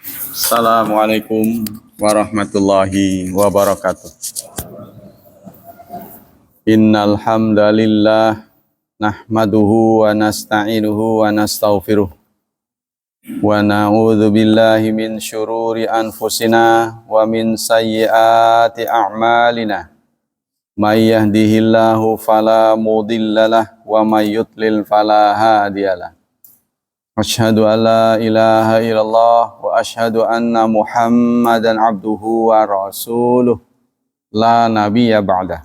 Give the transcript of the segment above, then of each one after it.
Assalamualaikum warahmatullahi wabarakatuh. Innal hamdalillah nahmaduhu wa nasta'inuhu wa nastaghfiruh wa na'udzu billahi min syururi anfusina wa min sayyiati a'malina. May yahdihillahu fala mudhillalah wa may yudlil fala hadiyalah. Asyhadu an la ilaha illallah wa asyhadu anna Muhammadan abduhu wa rasuluh la nabiyya ba'dah.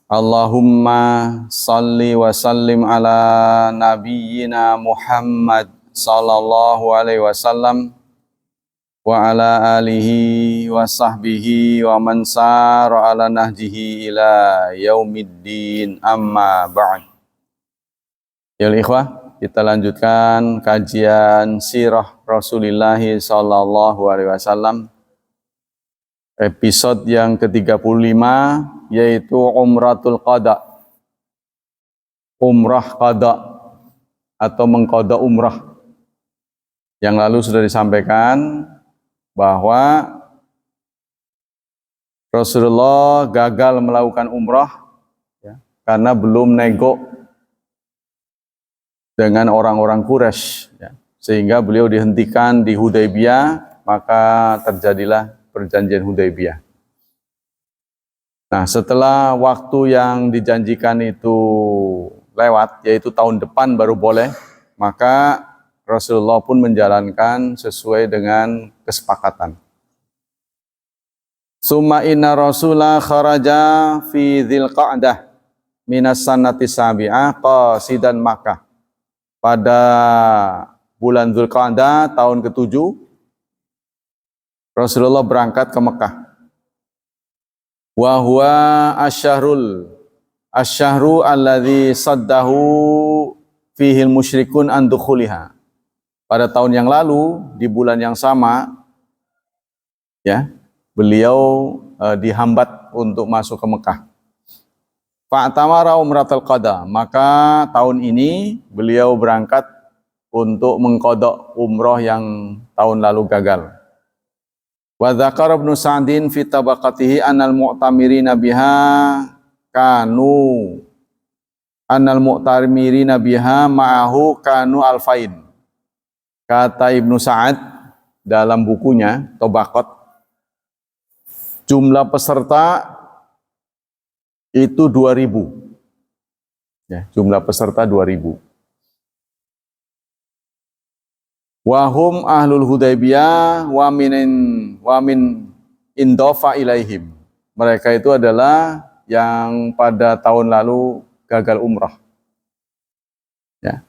Allahumma salli wa sallim ala nabiyyina Muhammad sallallahu alaihi wasallam wa ala alihi wa sahbihi wa man sara ala nahjihi ila yaumiddin amma ba'd. Ya ikhwah, kita lanjutkan kajian sirah Rasulullah sallallahu alaihi wasallam. Episode yang ke-35 yaitu Umratul Qada. Umrah qada atau mengqada umrah. Yang lalu sudah disampaikan bahwa Rasulullah gagal melakukan umrah ya, karena belum nego dengan orang-orang Quraisy, ya. Sehingga beliau dihentikan di Hudaybiyah, maka terjadilah perjanjian Hudaybiyah. Nah, setelah waktu yang dijanjikan itu lewat, yaitu tahun depan baru boleh, maka Rasulullah pun menjalankan sesuai dengan kesepakatan. Summa inna Rasulah kharaja fi Dzulqa'dah minas sanati sabi'ah qasidan Makkah. Pada bulan Dzulqa'dah tahun ke-7 Rasulullah berangkat ke Mekah. Wa huwa asyahru alladzi saddahu fihi al-musyrikun an dukhuliha. Pada tahun yang lalu di bulan yang sama ya, beliau dihambat untuk masuk ke Mekah. Fa'tamara umratul qada, maka tahun ini beliau berangkat untuk mengqada umrah yang tahun lalu gagal. Wa dzakara Ibnu Sa'din fi tabaqatihi annal mu'tamirina biha ma'ahu kanu alfain. Kata Ibnu Sa'ad dalam bukunya Tabaqat, jumlah peserta itu 2.000. Ya, jumlah peserta 2.000. Wahum ahlul Hudaybiyah wa min indofa ilaihim. Mereka itu adalah yang pada tahun lalu gagal umrah. Ya.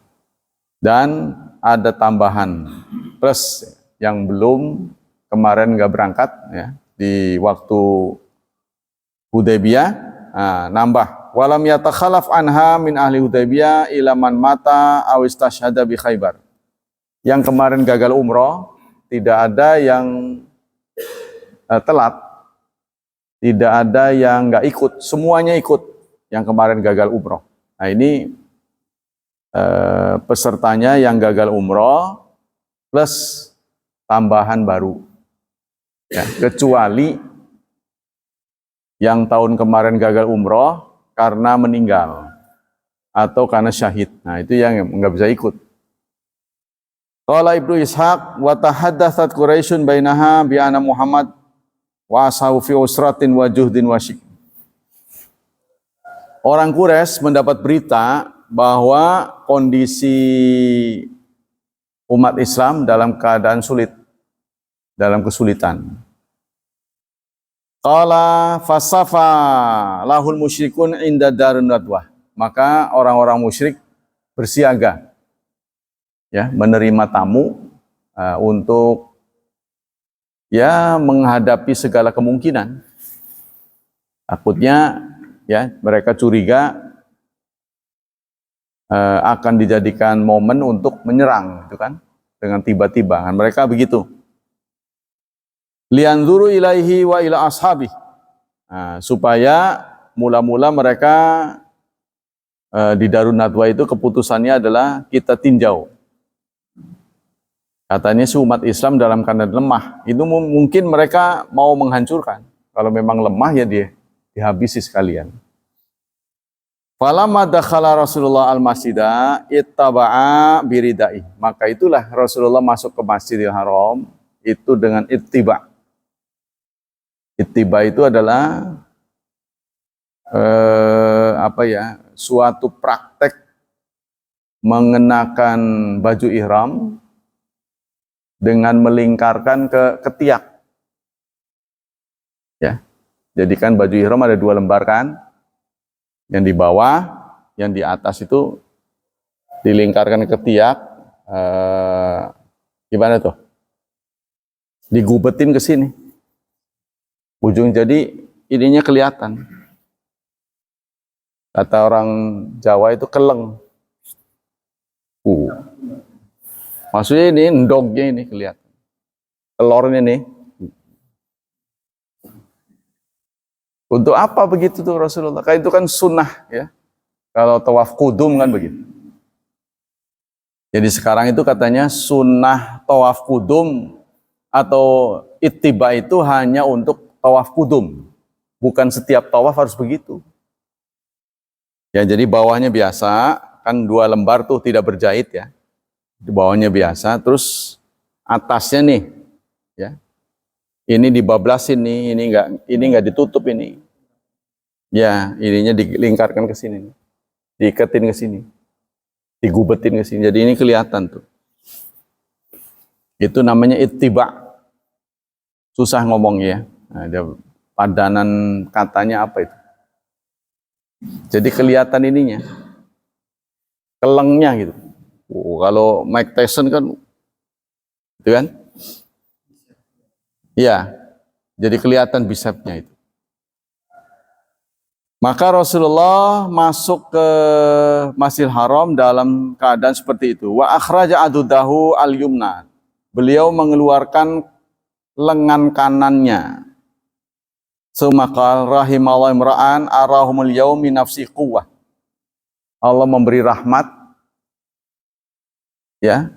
Dan ada tambahan plus yang belum kemarin nggak berangkat ya, di waktu Hudaybiyah. Nah, nambah walam yatakhalaf anha min ahli Hudaybiyah ila man mata aw istashhada bi Khaibar. Yang kemarin gagal umrah tidak ada yang telat, tidak ada yang nggak ikut, semuanya ikut yang kemarin gagal umrah. Nah, ini pesertanya yang gagal umrah plus tambahan baru ya, kecuali yang tahun kemarin gagal umrah karena meninggal atau karena syahid. Nah, itu yang nggak bisa ikut. Qala Ibnu Ishaq wa tahaddatsat Quraisyun bainaha bi anna Muhammad wa ashabu fi usratin wa juhdin wa syik. Orang Quraisy mendapat berita bahwa kondisi umat Islam dalam keadaan sulit, dalam kesulitan. Qala fasafa lahul musyrikun inda darun nadwah. Maka orang-orang musyrik bersiaga ya, menerima tamu untuk ya menghadapi segala kemungkinan. Takutnya ya mereka curiga akan dijadikan momen untuk menyerang, itu kan, dengan tiba-tiba. Mereka begitu. Lianzuru ilaihi wa ila ashabi. Nah, supaya mula-mula mereka di Darun Nadwa itu keputusannya adalah kita tinjau Katanya si umat Islam dalam keadaan lemah. Itu mungkin mereka mau menghancurkan. Kalau memang lemah ya dia dihabisi sekalian. Falamma dakhala Rasulullah al-masjidah ittaba'a biridai. Maka itulah Rasulullah masuk ke Masjidil Haram itu dengan ittiba. Ittiba itu adalah suatu praktek mengenakan baju ihram dengan melingkarkan ke ketiak. Ya. Jadi kan baju ihram ada 2 lembar kan? Yang di bawah, yang di atas itu dilingkarkan ke ketiak. Gimana tuh? Digubetin ke sini. Ujung jadi ininya kelihatan. Kata orang Jawa itu keleng. Maksudnya ini endognya ini kelihatan. Telurnya nih. Untuk apa begitu tuh Rasulullah? Kayak itu kan sunnah ya. Kalau tawaf kudum kan begitu. Jadi sekarang itu katanya sunnah tawaf kudum atau ittiba itu hanya untuk tawaf kudum. Bukan setiap tawaf harus begitu. Ya jadi bawahnya biasa, kan 2 lembar tuh tidak berjahit ya. Di bawahnya biasa, terus atasnya nih, ya. Ini dibablasin nih, ini enggak ditutup ini. Ya, ininya dilingkarkan ke sini. Diiketin ke sini. Digubetin ke sini. Jadi ini kelihatan tuh. Itu namanya ittiba. Susah ngomongnya ya. Nah, ada padanan katanya apa itu? Jadi kelihatan ininya. Kelengnya gitu. Kalau Mike Tyson kan itu kan? Iya. Jadi kelihatan bisepnya itu. Maka Rasulullah masuk ke Masjidil Haram dalam keadaan seperti itu. Wa akhraja adudahu al-yumna. Beliau mengeluarkan lengan kanannya. Sumakal rahimallahu imra'an arahumul yaumi nafsi quwwah. Allah memberi rahmat ya,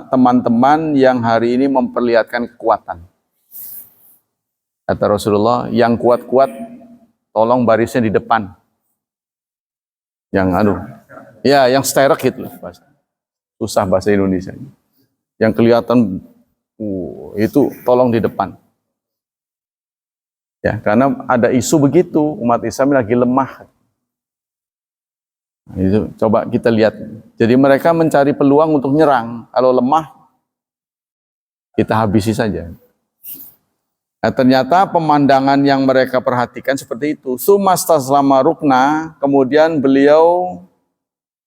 teman-teman yang hari ini memperlihatkan kekuatan. Kata Rasulullah, yang kuat-kuat tolong barisnya di depan. Yang sterek itu bahasa. Susah bahasa Indonesia. Yang kelihatan itu tolong di depan. Ya, karena ada isu begitu, umat Islam lagi lemah. Itu coba kita lihat. Jadi mereka mencari peluang untuk nyerang. Kalau lemah, kita habisi saja. Nah, ternyata pemandangan yang mereka perhatikan seperti itu. Sumastaslama rukna, kemudian beliau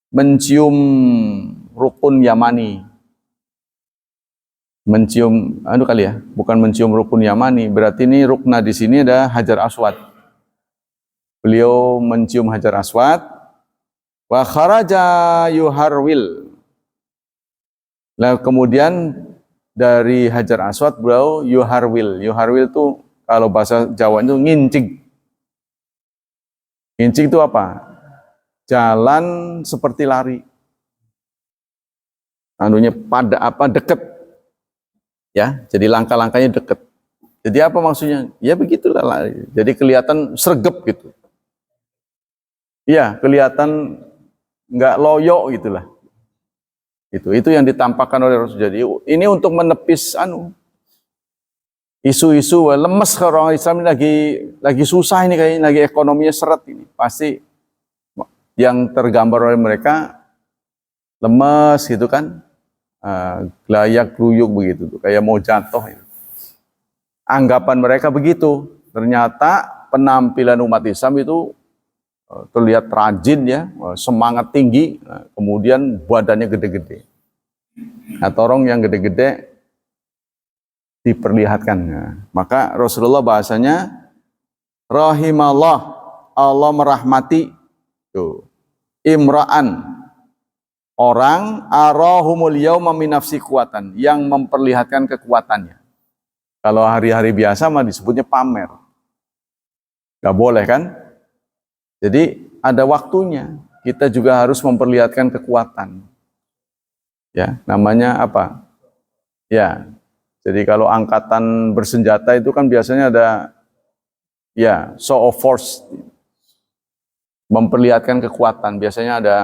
mencium rukun Yamani. Mencium, bukan mencium rukun Yamani. Berarti ini rukna di sini ada Hajar Aswad. Beliau mencium Hajar Aswad. Wa kharaja yuharwil. Lalu kemudian dari Hajar Aswad beliau yuharwil. Yuharwil itu kalau bahasa Jawa itu ngincing. Ngincing itu apa? Jalan seperti lari. Deket. Ya, jadi langkah-langkahnya deket. Jadi apa maksudnya? Ya begitulah lari. Jadi kelihatan sregep gitu. Iya, kelihatan nggak loyo gitulah. Itu yang ditampakkan oleh Rasul. Jadi ini untuk menepis isu-isu lemes kalau orang Islam ini lagi susah ini kayaknya, lagi ekonominya seret ini. Pasti yang tergambar oleh mereka lemes gitu kan. Gelayak gluyuk begitu tuh, kayak mau jatuh. Anggapan mereka begitu. Ternyata penampilan umat Islam itu terlihat rajin ya, semangat tinggi, kemudian badannya gede-gede. Atau orang yang gede-gede diperlihatkan. Maka Rasulullah bahasanya rahimallah, Allah merahmati tuh imra'an, orang arahumul yauma min nafsi kuatan, yang memperlihatkan kekuatannya. Kalau hari-hari biasa mah disebutnya pamer. Gak boleh kan? Jadi ada waktunya. Kita juga harus memperlihatkan kekuatan. Ya, namanya apa? Ya, jadi kalau angkatan bersenjata itu kan biasanya ada ya show of force, memperlihatkan kekuatan. Biasanya ada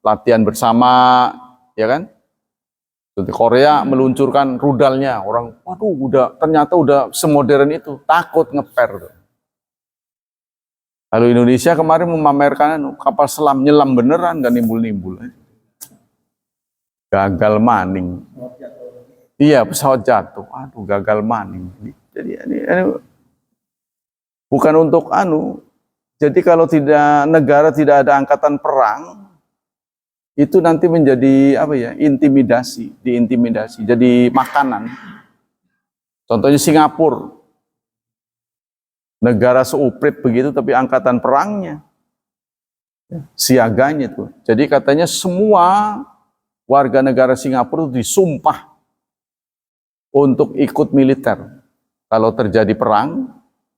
latihan bersama, ya kan? Seperti Korea meluncurkan rudalnya, orang, waduh, ternyata udah semodern itu, takut ngeper. Lalu Indonesia kemarin memamerkan kapal selam nyelam beneran, gak nimbul-nimbul. Gagal maning. Iya, pesawat jatuh. Aduh, gagal maning. Jadi ini bukan untuk Jadi kalau tidak negara tidak ada angkatan perang, itu nanti menjadi apa ya? Intimidasi, diintimidasi, jadi makanan. Contohnya Singapura. Negara seuprit begitu tapi angkatan perangnya, siaganya tuh. Jadi katanya semua warga negara Singapura itu disumpah untuk ikut militer. Kalau terjadi perang,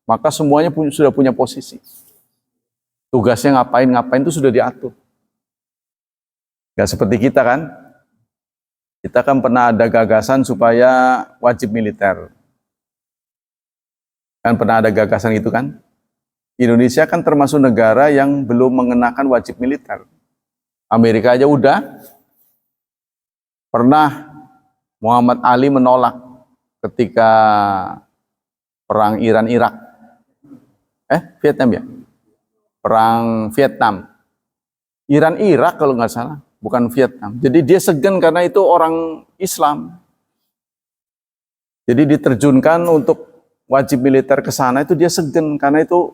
maka semuanya sudah punya posisi. Tugasnya ngapain-ngapain itu sudah diatur. Gak seperti kita kan. Kita kan pernah ada gagasan supaya wajib militer. Kan pernah ada gagasan itu kan. Indonesia kan termasuk negara yang belum mengenakan wajib militer. Amerika aja udah. Pernah Muhammad Ali menolak ketika perang Iran-Irak. Vietnam ya? Perang Vietnam. Iran-Irak kalau nggak salah, bukan Vietnam. Jadi dia segan karena itu orang Islam. Jadi diterjunkan untuk wajib militer ke sana itu dia segan karena itu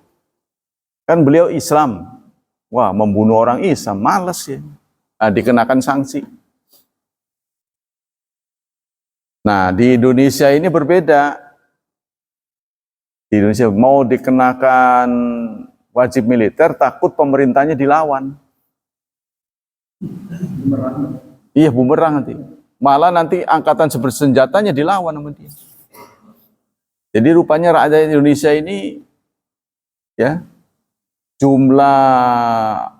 kan beliau Islam. Wah, membunuh orang Islam, males ya. Nah, dikenakan sanksi. Nah, di Indonesia ini berbeda. Di Indonesia mau dikenakan wajib militer, takut pemerintahnya dilawan. Iya, bumerang nanti. Malah nanti angkatan bersenjatanya dilawan sama dia. Jadi rupanya rakyat Indonesia ini ya jumlah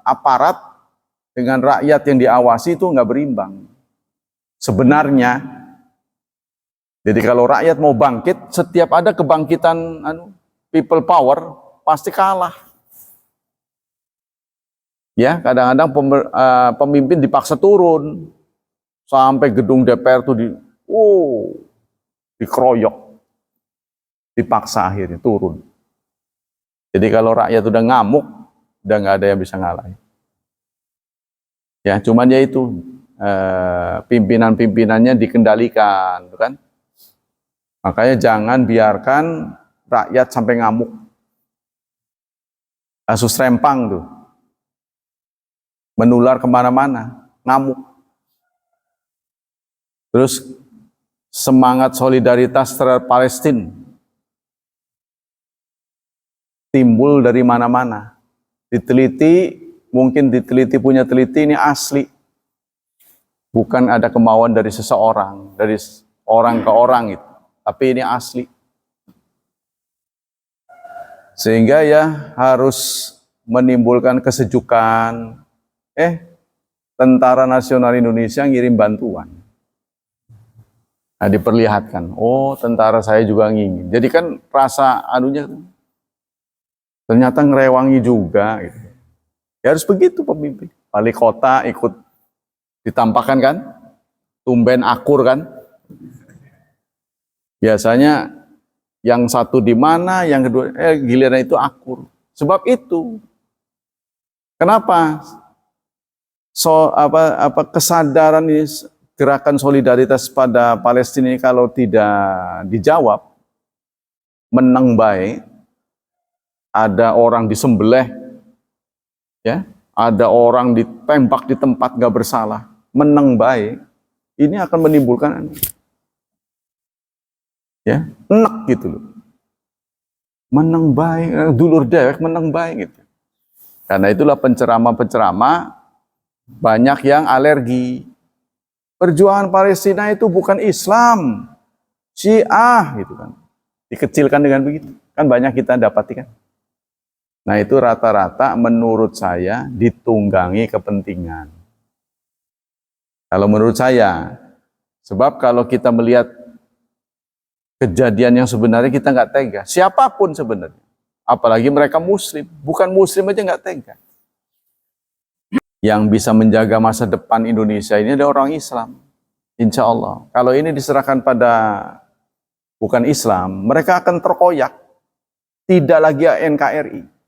aparat dengan rakyat yang diawasi itu nggak berimbang. Sebenarnya, jadi kalau rakyat mau bangkit, setiap ada kebangkitan people power pasti kalah. Ya, kadang-kadang pemimpin dipaksa turun sampai gedung DPR itu dikeroyok. Dipaksa akhirnya turun. Jadi kalau rakyat udah ngamuk, udah nggak ada yang bisa ngalahin. Ya, cuman ya itu pimpinan-pimpinannya dikendalikan, kan? Makanya jangan biarkan rakyat sampai ngamuk. Kasus Rempang tuh menular kemana-mana, ngamuk. Terus semangat solidaritas terhadap Palestina timbul dari mana-mana. Diteliti, mungkin diteliti punya teliti ini asli. Bukan ada kemauan dari seseorang, dari orang ke orang itu. Tapi ini asli. Sehingga ya harus menimbulkan kesejukan. Tentara Nasional Indonesia ngirim bantuan. Nah, diperlihatkan, oh tentara saya juga ngingin. Jadi kan rasa ternyata ngerewangi juga gitu. Ya harus begitu pemimpin. Wali kota ikut ditampakkan kan, tumben akur kan. Biasanya yang satu di mana, yang kedua giliran itu akur. Sebab itu kenapa kesadaran ini, gerakan solidaritas pada Palestina ini kalau tidak dijawab, menang baik, ada orang disembelih, ya, ada orang ditembak di tempat gak bersalah, menang baik, ini akan menimbulkan ya, enak gitu loh. Menang baik, dulur dewek menang baik gitu. Karena itulah penceramah-penceramah banyak yang alergi. Perjuangan Palestina itu bukan Islam, Syiah gitu kan. Dikecilkan dengan begitu. Kan banyak kita dapati kan. Nah itu rata-rata menurut saya ditunggangi kepentingan. Kalau menurut saya, sebab kalau kita melihat kejadian yang sebenarnya kita nggak tega. Siapapun sebenarnya. Apalagi mereka muslim. Bukan muslim aja nggak tega. Yang bisa menjaga masa depan Indonesia ini ada orang Islam. Insya Allah. Kalau ini diserahkan pada bukan Islam, mereka akan terkoyak. Tidak lagi NKRI.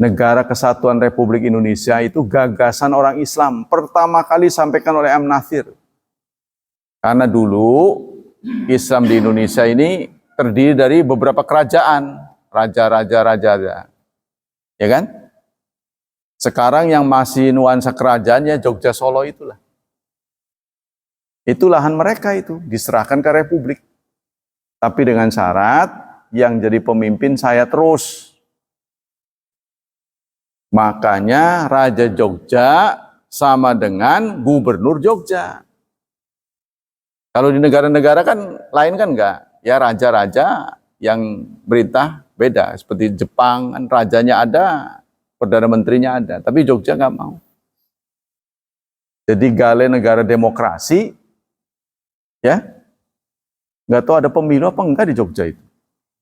Negara Kesatuan Republik Indonesia itu gagasan orang Islam. Pertama kali disampaikan oleh M. Natsir. Karena dulu Islam di Indonesia ini terdiri dari beberapa kerajaan, raja-raja, ya kan? Sekarang yang masih nuansa kerajaannya Jogja Solo itulah. Itu lahan mereka itu, diserahkan ke Republik. Tapi dengan syarat yang jadi pemimpin saya terus. Makanya Raja Jogja sama dengan Gubernur Jogja. Kalau di negara-negara kan lain kan enggak. Ya raja-raja yang berintah beda. Seperti Jepang kan rajanya ada, Perdana Menterinya ada. Tapi Jogja nggak mau. Jadi gale negara demokrasi, ya nggak tahu ada pemilu apa enggak di Jogja itu.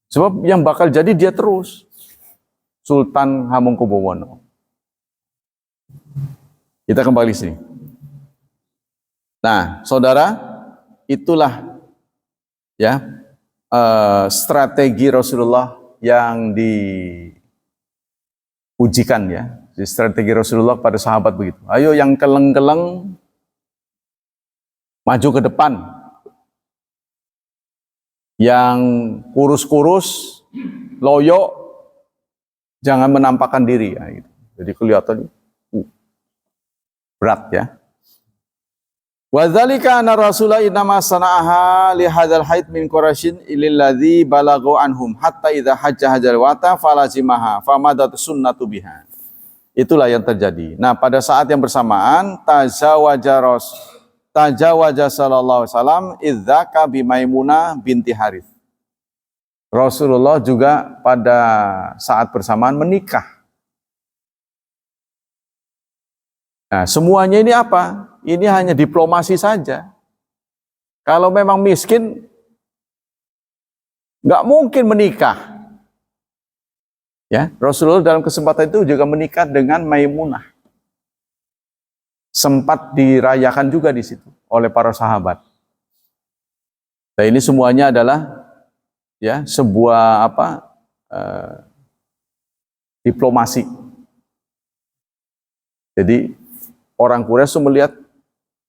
Sebab yang bakal jadi dia terus. Sultan Hamengkubuwono. Kita kembali sini. Nah, saudara, itulah ya strategi Rasulullah yang diujikan ya. Strategi Rasulullah pada sahabat begitu. Ayo yang keleng-keleng maju ke depan. Yang kurus-kurus, loyo, jangan menampakkan diri. Ya, gitu. Jadi kelihatan berat ya. Wadzalika anna Rasulullah innama sana'aha li hadzal haid min Quraisyin lil ladzi balaghu anhum hatta idza hajja hajjal wata falazimaha famadat sunnatu biha. Itulah yang terjadi. Nah, pada saat yang bersamaan tajawaja sallallahu alaihi wasallam idzaka bi Maimunah binti Harits. Rasulullah juga pada saat bersamaan menikah. Nah, semuanya ini apa? Ini hanya diplomasi saja. Kalau memang miskin, nggak mungkin menikah. Ya, Rasulullah dalam kesempatan itu juga menikah dengan Maimunah. Sempat dirayakan juga di situ oleh para sahabat. Nah, ini semuanya adalah ya sebuah diplomasi. Jadi orang Quraisy melihat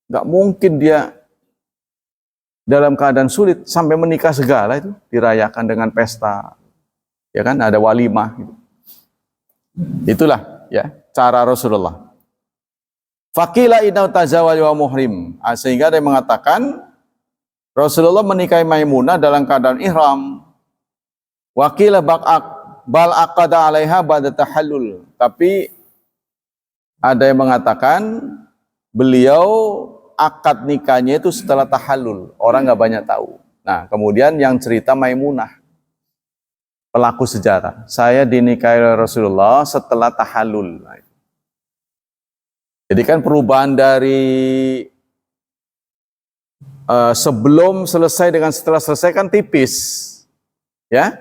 nggak mungkin dia dalam keadaan sulit sampai menikah segala itu dirayakan dengan pesta, ya kan ada walimah. Gitu. Itulah ya cara Rasulullah. Faqila inna tazawwaj wa muhrim. Sehingga ada yang mengatakan Rasulullah menikahi Maimunah dalam keadaan ihram. Waqila bal aqada 'alaiha ba'da tahallul. Tapi ada yang mengatakan beliau akad nikahnya itu setelah tahallul. Orang nggak banyak tahu. Nah, kemudian yang cerita Maimunah, pelaku sejarah. Saya dinikahi Rasulullah setelah tahallul. Jadi kan perubahan dari sebelum selesai dengan setelah selesai kan tipis. Ya,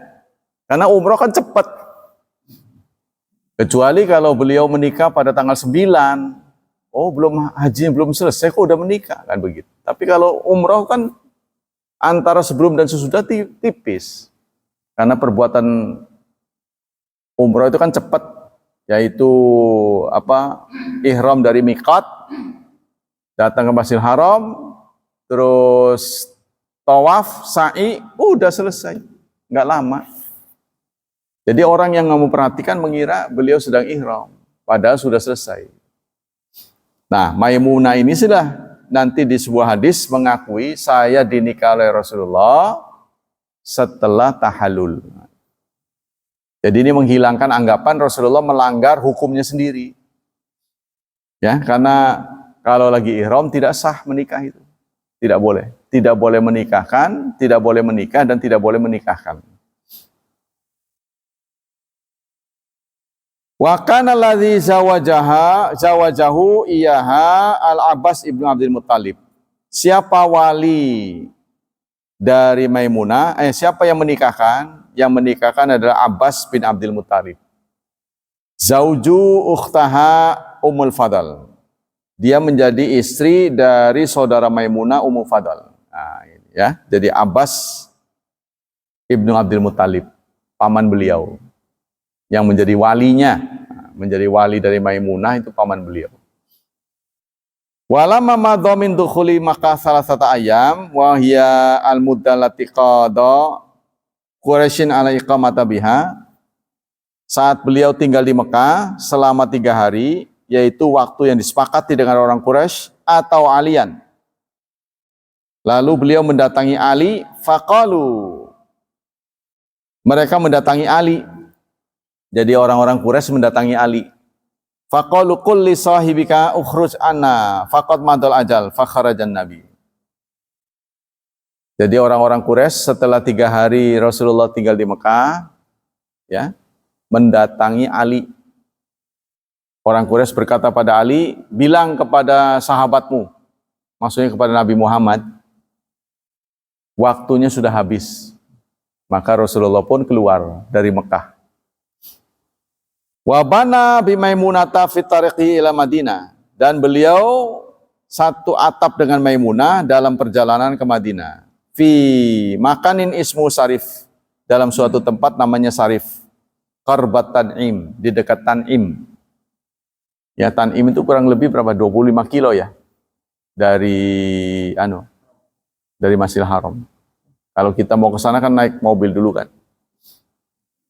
karena umroh kan cepat. Kecuali kalau beliau menikah pada tanggal 9. Oh, belum hajinya belum selesai kok udah menikah kan begitu. Tapi kalau umroh kan antara sebelum dan sesudah tipis. Karena perbuatan umroh itu kan cepat, yaitu ihram dari miqat, datang ke Masjidil Haram, terus tawaf, sa'i, udah selesai. Nggak lama. Jadi orang yang nggak memperhatikan mengira beliau sedang ihram, padahal sudah selesai. Nah, Maimunah ini sudah nanti di sebuah hadis mengakui saya dinikahi oleh Rasulullah setelah tahallul. Jadi ini menghilangkan anggapan Rasulullah melanggar hukumnya sendiri. Ya, karena kalau lagi ihram tidak sah menikah itu. Tidak boleh. Tidak boleh menikahkan, tidak boleh menikah dan tidak boleh menikahkan. Wa kana alladzi zawajahu iyaha Al-Abbas ibnu Abdul Muttalib. Siapa wali dari Maimunah? Siapa yang menikahkan? Yang menikahkan adalah Abbas bin Abdul Muttalib. Zauju ukhtaha Ummul Fadl. Dia menjadi istri dari saudara Maimunah Ummul Fadl. Nah, ini ya. Jadi Abbas ibnu Abdul Muttalib, paman beliau, yang menjadi walinya, menjadi wali dari Maimunah itu paman beliau. Walamma madha min dukhuli Makkah salasata ayam wa hiya al-muddah allati qada Quraisyin ala iqamata biha. Saat beliau tinggal di Mekah selama 3 hari, yaitu waktu yang disepakati dengan orang Quraisy atau alian. Lalu beliau mendatangi Ali, faqalu. Mereka mendatangi Ali. Jadi orang-orang Quraisy mendatangi Ali. Faqalu qul li sahibika ukhruj anna faqad madal ajal fakharajan nabi. Jadi orang-orang Quraisy setelah 3 hari Rasulullah tinggal di Mekah, ya, mendatangi Ali. Orang Quraisy berkata pada Ali, bilang kepada sahabatmu, maksudnya kepada Nabi Muhammad, waktunya sudah habis. Maka Rasulullah pun keluar dari Mekah. Wa bana bi Maimunata fi tariqi ila Madinah, dan beliau satu atap dengan Maimunah dalam perjalanan ke Madinah. Fi makanin ismu Sarif, dalam suatu tempat namanya Sarif. Qarbat Tan'im, di dekat Tan'im. Ya, Tan'im itu kurang lebih berapa? 25 kilo ya dari Masjidil Haram. Kalau kita mau ke sana kan naik mobil dulu kan.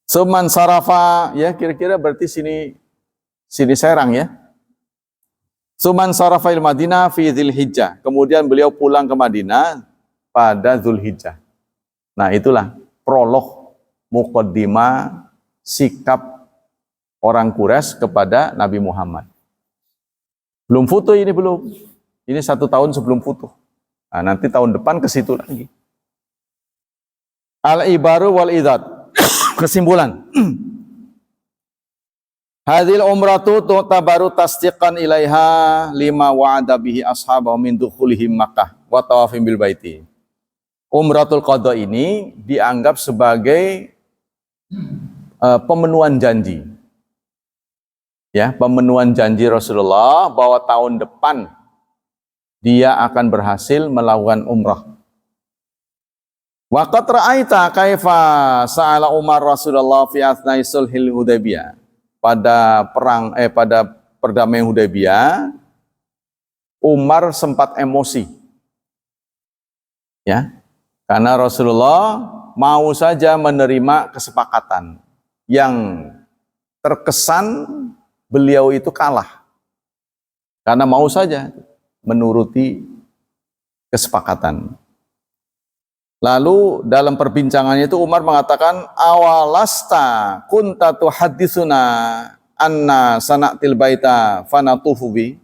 Suman sarafa, ya kira-kira berarti sini Serang ya. Suman sarafa il Madinah fi Dzulhijjah. Kemudian beliau pulang ke Madinah pada Dzulhijjah. Nah, itulah prolog muqaddimah sikap orang Quraisy kepada Nabi Muhammad. Belum foto ini belum. Ini 1 tahun sebelum foto. Nah, nanti tahun depan ke situ lagi. Al-ibaru wal idad. Kesimpulan. Hadhil umratu tu'tabaru tasdiqan ilaiha lima wa'ada bihi ashabahu min dukhulihim Makkah wa tawafim bil baiti. Umratul qadha ini dianggap sebagai pemenuhan janji. Ya, pemenuhan janji Rasulullah bahwa tahun depan dia akan berhasil melakukan umrah. Waqat ra'aita kaifa sa'ala Umar Rasulullah fi athnai sulhil Hudaybiyah. Pada perdamaian Hudaybiyah, Umar sempat emosi. Ya. Karena Rasulullah mau saja menerima kesepakatan yang terkesan beliau itu kalah. Karena mau saja menuruti kesepakatan. Lalu dalam perbincangannya itu Umar mengatakan, awalasta kunta tuhaditsuna anna sana'til baita fanatufu bi.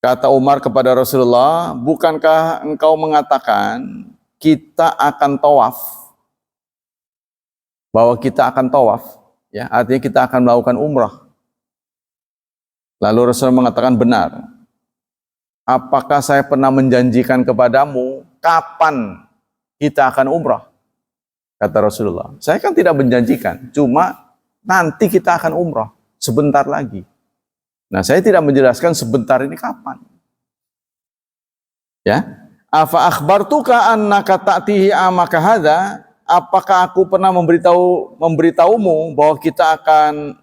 Kata Umar kepada Rasulullah, bukankah engkau mengatakan kita akan tawaf? Bahwa kita akan tawaf, ya, artinya kita akan melakukan umrah. Lalu Rasulullah mengatakan, benar. Apakah saya pernah menjanjikan kepadamu kapan kita akan umrah? Kata Rasulullah, saya kan tidak menjanjikan, cuma nanti kita akan umrah sebentar lagi. Nah, saya tidak menjelaskan sebentar ini kapan. Ya, afa akhbartuka annaka ta'tihi amaka hadza? Apakah aku pernah memberitahumu bahwa kita akan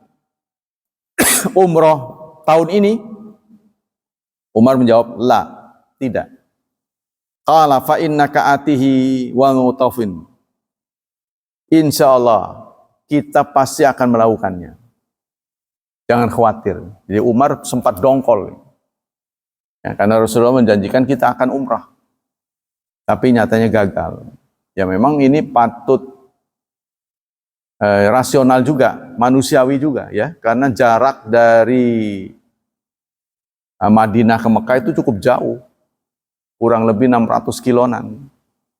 umrah tahun ini? Umar menjawab, la, tidak. Qala fa innaka atihi wa mutafin. Insyaallah kita pasti akan melakukannya. Jangan khawatir. Jadi Umar sempat dongkol. Ya, karena Rasulullah menjanjikan kita akan umrah. Tapi nyatanya gagal. Ya memang ini patut rasional juga, manusiawi juga ya. Karena jarak dari Madinah ke Mekah itu cukup jauh. Kurang lebih 600 kiloan.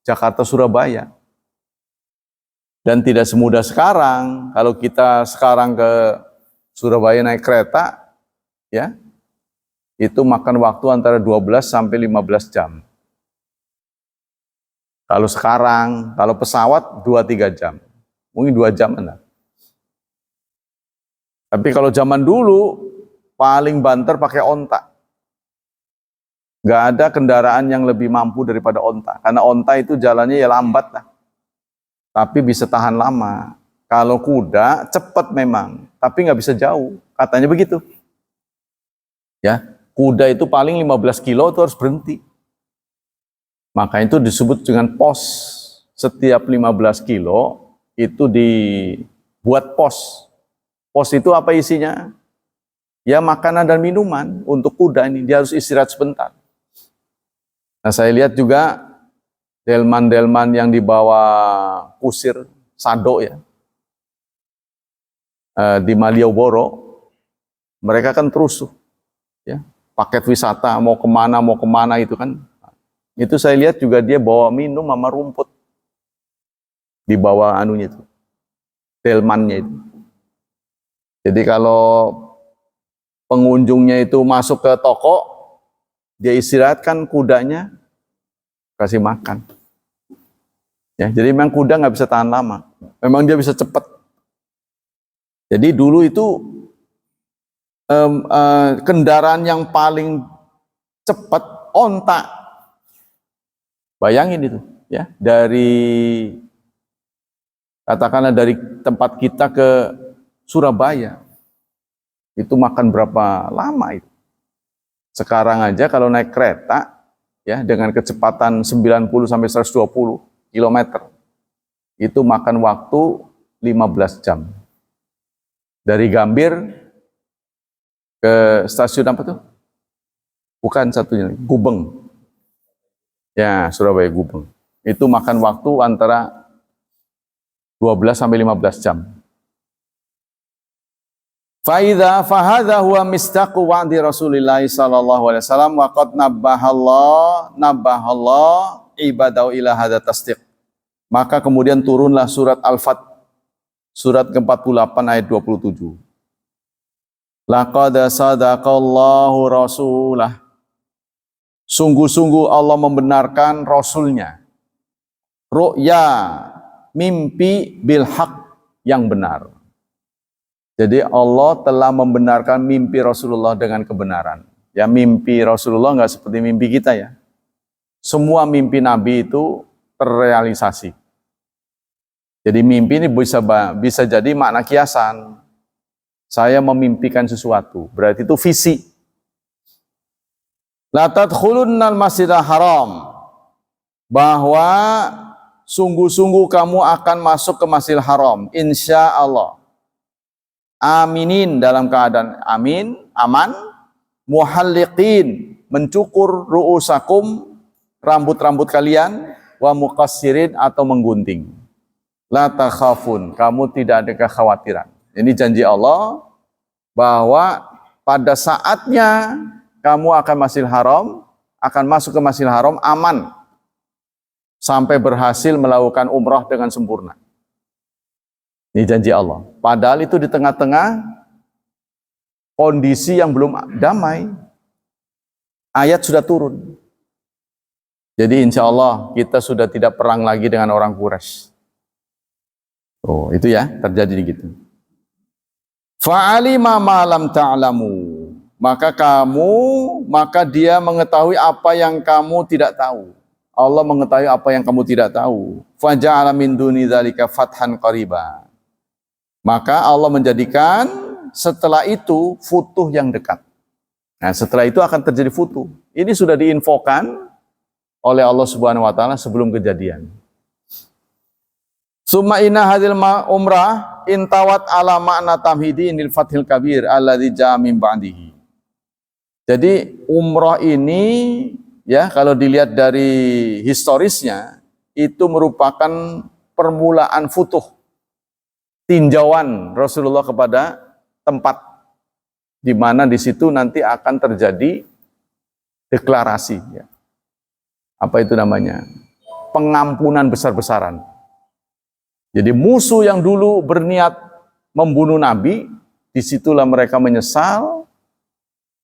Jakarta Surabaya. Dan tidak semudah sekarang. Kalau kita sekarang ke Surabaya naik kereta, ya, itu makan waktu antara 12 sampai 15 jam. Kalau sekarang, kalau pesawat 2-3 jam. Mungkin 2 jam enak. Tapi kalau zaman dulu, paling banter pakai onta. Nggak ada kendaraan yang lebih mampu daripada onta. Karena onta itu jalannya ya lambat lah. Tapi bisa tahan lama. Kalau kuda cepat memang, tapi nggak bisa jauh. Katanya begitu. Ya, kuda itu paling 15 kilo itu harus berhenti. Maka itu disebut dengan pos. Setiap 15 kilo itu dibuat pos. Pos itu apa isinya? Ya makanan dan minuman untuk kuda ini. Dia harus istirahat sebentar. Nah saya lihat juga delman-delman yang dibawa kusir, sado ya. Di Malioboro, mereka kan terus ya, paket wisata mau kemana itu kan. Itu saya lihat juga dia bawa minum sama rumput. Di bawah anunya itu, delmannya itu. Jadi kalau pengunjungnya itu masuk ke toko, dia istirahatkan kudanya, kasih makan. Ya, jadi memang kuda nggak bisa tahan lama. Memang dia bisa cepat. Jadi dulu itu kendaraan yang paling cepat onta. Bayangin itu, ya, katakanlah dari tempat kita ke Surabaya, itu makan berapa lama itu? Sekarang aja kalau naik kereta, ya, dengan kecepatan 90 sampai 120 km, itu makan waktu 15 jam. Dari Gambir ke stasiun apa tuh? Bukan satunya, Gubeng. Ya, Surabaya Gubeng. Itu makan waktu antara 12 sampai 15 jam. Faidha fahadha huwa mistaqu wa'di Rasulillah sallallahu alaihi wasallam wa qad nabbahallah ibadahu ila hadza tasdiq. Maka kemudian turunlah surat Al-Fat, surat ke-48 ayat 27. Laqad sadaqallahu rasulah. Sungguh-sungguh Allah membenarkan Rasulnya. Ru'ya, mimpi bil haq, yang benar. Jadi Allah telah membenarkan mimpi Rasulullah dengan kebenaran. Ya, mimpi Rasulullah nggak seperti mimpi kita ya. Semua mimpi Nabi itu terrealisasi. Jadi mimpi ini bisa jadi makna kiasan. Saya memimpikan sesuatu, berarti itu visi. La tadkhulunnal masjidal haram, bahwa sungguh-sungguh kamu akan masuk ke Masjidil Haram, insya Allah. Aminin, dalam keadaan aman, muhalliqin, mencukur ru'usakum, rambut-rambut kalian, wa muqassirin, atau menggunting. La takhafun, kamu tidak ada kekhawatiran. Ini janji Allah bahwa pada saatnya kamu akan masuk ke Masjidil Haram aman sampai berhasil melakukan umrah dengan sempurna. Ini janji Allah. Padahal itu di tengah-tengah kondisi yang belum damai. Ayat sudah turun. Jadi insya Allah kita sudah tidak perang lagi dengan orang Quraisy. Oh, itu ya, terjadi gitu. Fa'alima ma lam ta'lamu. Maka dia mengetahui apa yang kamu tidak tahu. Allah mengetahui apa yang kamu tidak tahu. Faja'ala min duni dzalika fathan qariba. Maka Allah menjadikan setelah itu futuh yang dekat. Nah, setelah itu akan terjadi futuh. Ini sudah diinfokan oleh Allah Subhanahu wa taala sebelum kejadian. Summa inna hadhil umrah intawat ala ma'na tamhidi inil fathil kabir alladzi ja'a min ba'dihi. Jadi umrah ini ya kalau dilihat dari historisnya itu merupakan permulaan futuh, tinjauan Rasulullah kepada tempat di mana di situ nanti akan terjadi deklarasi ya. Apa itu namanya? Pengampunan besar-besaran. Jadi musuh yang dulu berniat membunuh Nabi, disitulah mereka menyesal,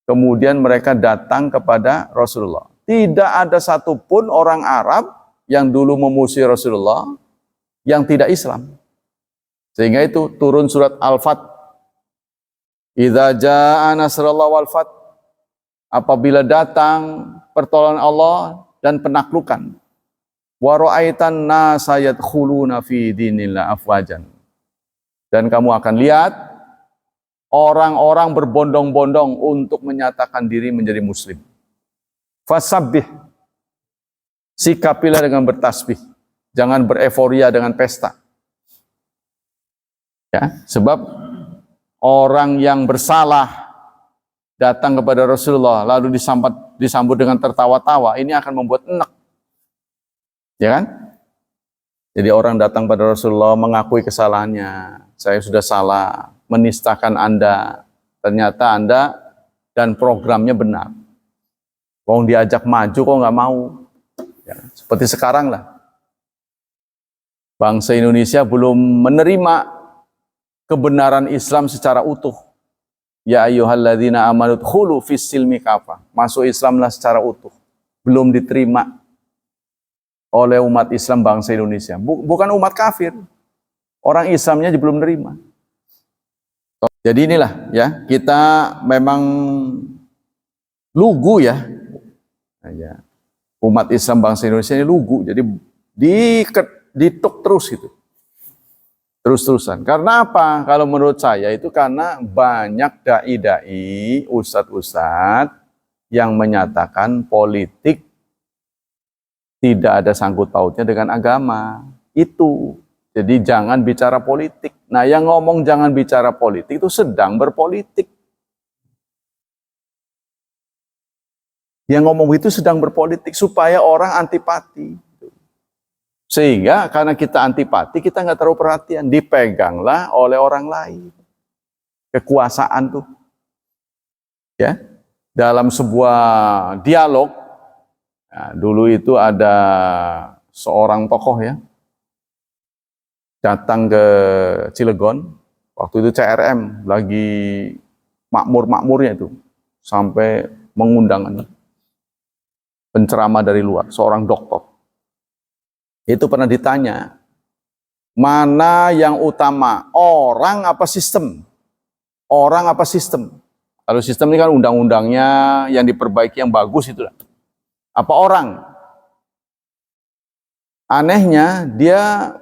kemudian mereka datang kepada Rasulullah. Tidak ada satupun orang Arab yang dulu memusuhi Rasulullah yang tidak Islam. Sehingga itu turun surat Al-Fath. Idza jaa nasrullah wal fath. Apabila datang pertolongan Allah dan penaklukan. Wa ra'aitan nasa yadkhuluna fi dinillah afwajan. Dan kamu akan lihat orang-orang berbondong-bondong untuk menyatakan diri menjadi muslim. Fasabbih. Sikapilah dengan bertasbih. Jangan bereforia dengan pesta. Ya, sebab orang yang bersalah datang kepada Rasulullah lalu disambut dengan tertawa-tawa, ini akan membuat enak. Ya kan? Jadi orang datang pada Rasulullah mengakui kesalahannya. Saya sudah salah, menistakan Anda. Ternyata Anda dan programnya benar. Wong diajak maju kok nggak mau. Ya, seperti sekarang lah. Bangsa Indonesia belum menerima kebenaran Islam secara utuh. Ya ayyuhalladzina amanu dkhulu fis silmi kafah. Masuk Islamlah secara utuh. Belum diterima oleh umat Islam bangsa Indonesia. Bukan umat kafir. Orang Islamnya belum menerima. Jadi inilah ya, kita memang lugu ya. Umat Islam bangsa Indonesia ini lugu. Jadi dituk terus gitu. Terus-terusan. Karena apa? Kalau menurut saya itu karena banyak dai-dai, ustadz-ustadz yang menyatakan politik tidak ada sangkut pautnya dengan agama. Itu. Jadi jangan bicara politik. Nah, yang ngomong jangan bicara politik itu sedang berpolitik. Yang ngomong itu sedang berpolitik supaya orang antipati. Sehingga karena kita antipati, kita nggak terlalu perhatian. Dipeganglah oleh orang lain. Kekuasaan tuh. Ya, dalam sebuah dialog, nah, dulu itu ada seorang tokoh ya, datang ke Cilegon. Waktu itu CRM lagi makmur-makmurnya itu. Sampai mengundang penceramah dari luar, seorang dokter. Itu pernah ditanya, mana yang utama, orang apa sistem? Orang apa sistem? Kalau sistem ini kan undang-undangnya yang diperbaiki yang bagus itulah. Apa orang? Anehnya dia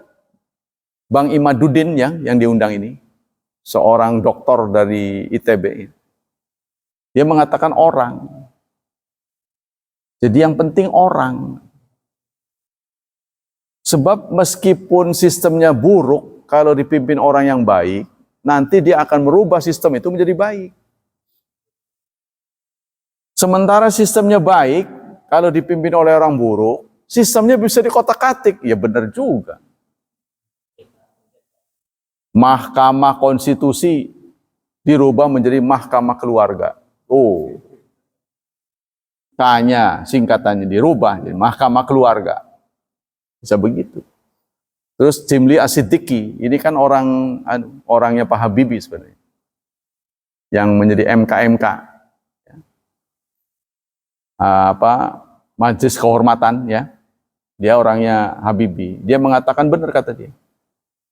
Bang Imaduddin yang diundang ini, seorang dokter dari ITB. Dia mengatakan orang. Jadi yang penting orang. Sebab meskipun sistemnya buruk, kalau dipimpin orang yang baik, nanti dia akan merubah sistem itu menjadi baik. Sementara sistemnya baik, kalau dipimpin oleh orang buruk, sistemnya bisa dikotak-katik. Ya benar juga. Mahkamah Konstitusi dirubah menjadi Mahkamah Keluarga. Oh, K-nya singkatannya dirubah jadi Mahkamah Keluarga. Bisa begitu. Terus Jimli As-Siddiqi, ini kan orangnya Pak Habibie sebenarnya. Yang menjadi MK-MK. Majelis Kehormatan ya. Dia orangnya Habibie. Dia mengatakan benar kata dia.